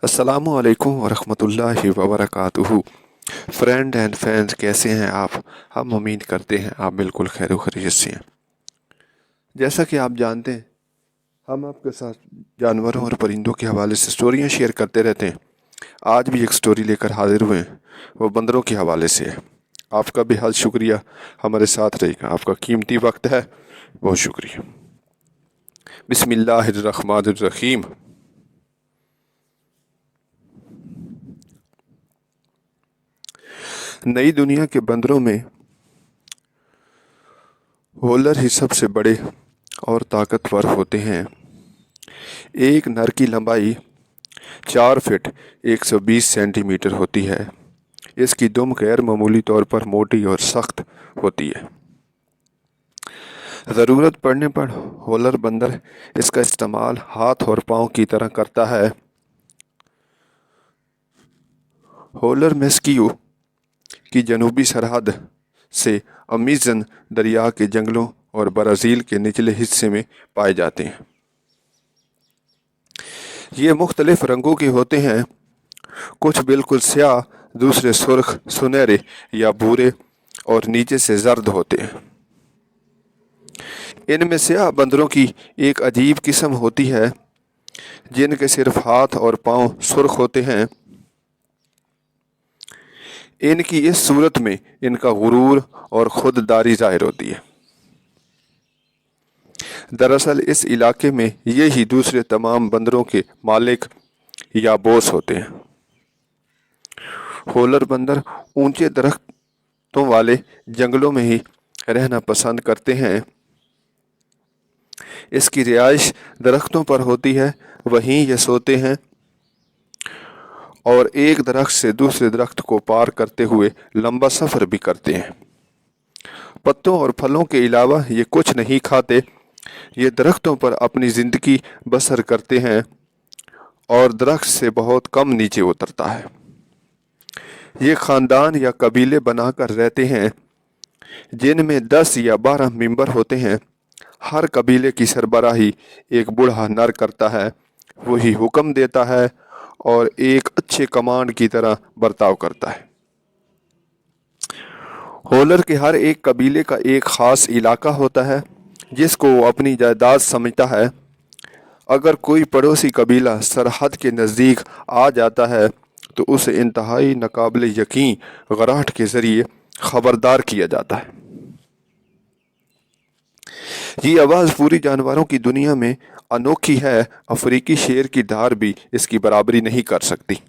अस्सलामु अलैकुम वरहमतुल्लाहि वबरकातुहू। फ्रेंड एंड फैंस, कैसे हैं आप? हम उम्मीद करते हैं आप बिल्कुल खैर खैरियत से हैं। जैसा कि आप जानते हैं, हम आपके साथ जानवरों और परिंदों के हवाले से स्टोरियां शेयर करते रहते हैं। आज भी एक स्टोरी लेकर हाजिर हुए हैं, वो बंदरों के हवाले से है। आपका भी हाल शुक्रिया हमारे साथ रहेगा, आपका कीमती वक्त है, बहुत शुक्रिया। बिस्मिल्लाहिर्रहमानिर्रहीम। नई दुनिया के बंदरों में होलर ही सबसे बड़े और ताकतवर होते हैं। एक नर की लंबाई 4 फीट 120 सेंटीमीटर होती है। इसकी दुम गैर मामूली तौर पर मोटी और सख्त होती है। ज़रूरत पड़ने पर होलर बंदर इसका इस्तेमाल हाथ और पाँव की तरह करता है। होलर मेस्कियो की जनूबी सरहद से अमेज़न दरिया के जंगलों और ब्राज़ील के निचले हिस्से में पाए जाते हैं। ये मुख्तलिफ रंगों के होते हैं, कुछ बिल्कुल स्याह, दूसरे सुर्ख, सुनहरे या भूरे और नीचे से जर्द होते हैं। इनमें स्याह बंदरों की एक अजीब किस्म होती है जिनके सिर्फ हाथ और पाँव सुर्ख होते हैं। इनकी इस सूरत में इनका गुरूर और खुददारी ज़ाहिर होती है। दरअसल इस इलाके में ये ही दूसरे तमाम बंदरों के मालिक या बॉस होते हैं। होलर बंदर ऊंचे दरख्तों वाले जंगलों में ही रहना पसंद करते हैं। इसकी रिहाइश दरख्तों पर होती है, वहीं ये सोते हैं और एक दरख्त से दूसरे दरख्त को पार करते हुए लंबा सफ़र भी करते हैं। पत्तों और फलों के अलावा ये कुछ नहीं खाते। ये दरख्तों पर अपनी ज़िंदगी बसर करते हैं और दरख्त से बहुत कम नीचे उतरता है। ये ख़ानदान या कबीले बनाकर रहते हैं जिनमें 10 या 12 मेंबर होते हैं। हर कबीले की सरबराही एक बूढ़ा नर करता है। वही हुक्म देता है और एक अच्छे कमांड की तरह बर्ताव करता है। होलर के हर एक कबीले का एक ख़ास इलाका होता है जिसको वो अपनी जायदाद समझता है। अगर कोई पड़ोसी कबीला सरहद के नज़दीक आ जाता है तो उसे इंतहाई नाकाबिले यकीन गराहट के ज़रिए ख़बरदार किया जाता है। ये आवाज़ पूरी जानवरों की दुनिया में अनोखी है। अफ्रीकी शेर की धार भी इसकी बराबरी नहीं कर सकती।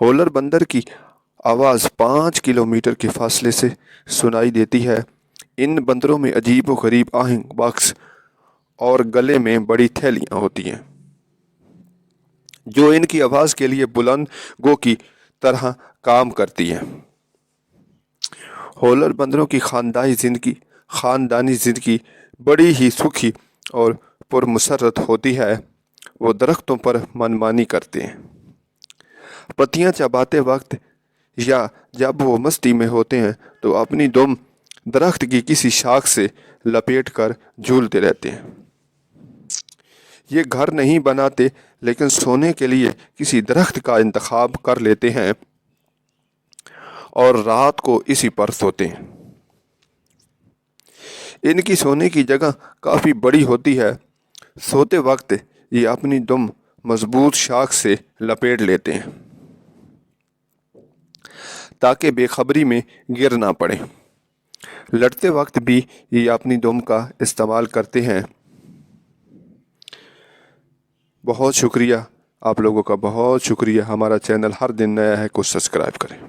होलर बंदर की आवाज़ 5 किलोमीटर के फासले से सुनाई देती है। इन बंदरों में अजीब व गरीब आहंग बक्स और गले में बड़ी थैलियाँ होती हैं जो इनकी आवाज़ के लिए बुलंद गो की तरह काम करती हैं। होलर बंदरों की ख़ानदानी ज़िंदगी बड़ी ही सुखी और पुरमसरत होती है। वो दरख्तों पर मनमानी करते हैं, पत्तियां चबाते वक्त या जब वो मस्ती में होते हैं तो अपनी दुम दरख्त की किसी शाख से लपेट कर झूलते रहते हैं। ये घर नहीं बनाते लेकिन सोने के लिए किसी दरख्त का इंतखाब कर लेते हैं और रात को इसी पर सोते हैं। इनकी सोने की जगह काफ़ी बड़ी होती है। सोते वक्त ये अपनी दुम मजबूत शाख से लपेट लेते हैं ताकि बेखबरी में गिर ना पड़े। लड़ते वक्त भी ये अपनी दुम का इस्तेमाल करते हैं। बहुत शुक्रिया आप लोगों का, बहुत शुक्रिया। हमारा चैनल हर दिन नया है, कुछ सब्सक्राइब करें।